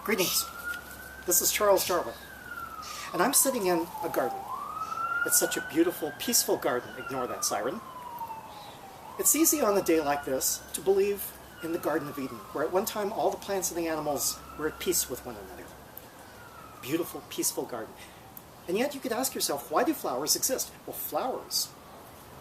Greetings. This is Charles Darwin, and I'm sitting in a garden. It's such a beautiful, peaceful garden. Ignore that siren. It's easy on a day like this to believe in the Garden of Eden, where at one time all the plants and the animals were at peace with one another. Beautiful, peaceful garden. And yet you could ask yourself, why do flowers exist? Well, flowers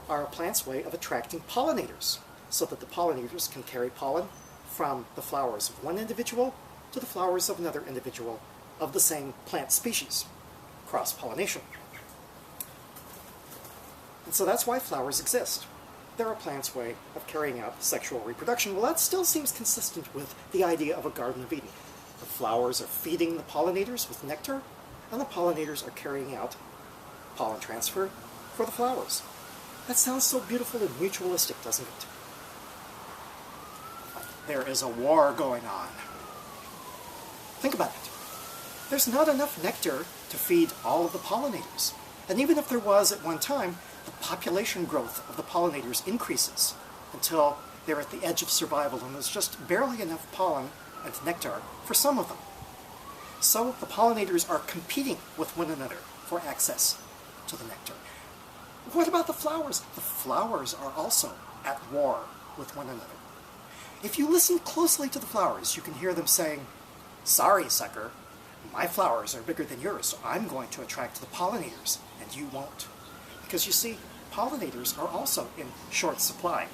are a plant's way of attracting pollinators, so that the pollinators can carry pollen from the flowers of one individual to the flowers of another individual of the same plant species. Cross-pollination. And so that's why flowers exist. They're a plant's way of carrying out sexual reproduction. Well, that still seems consistent with the idea of a Garden of Eden. The flowers are feeding the pollinators with nectar, and the pollinators are carrying out pollen transfer for the flowers. That sounds so beautiful and mutualistic, doesn't it? There is a war going on. Think about it. There's not enough nectar to feed all of the pollinators. And even if there was at one time, the population growth of the pollinators increases until they're at the edge of survival and there's just barely enough pollen and nectar for some of them. So the pollinators are competing with one another for access to the nectar. What about the flowers? The flowers are also at war with one another. If you listen closely to the flowers, you can hear them saying, "Sorry, sucker, my flowers are bigger than yours, so I'm going to attract the pollinators, and you won't." Because you see, pollinators are also in short supply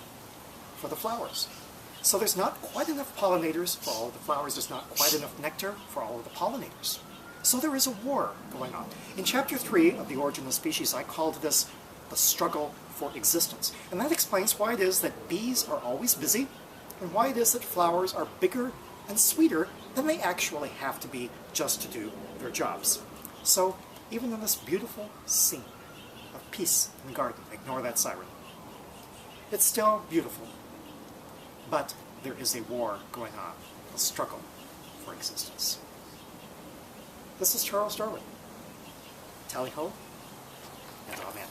for the flowers. So there's not quite enough pollinators for all of the flowers, there's not quite enough nectar for all of the pollinators. So there is a war going on. In Chapter 3 of The Origin of Species, I called this the struggle for existence. And that explains why it is that bees are always busy, and why it is that flowers are bigger and sweeter than they actually have to be just to do their jobs. So even in this beautiful scene of peace in the garden, ignore that siren, it's still beautiful. But there is a war going on, a struggle for existence. This is Charles Darwin. Tally ho, and amen.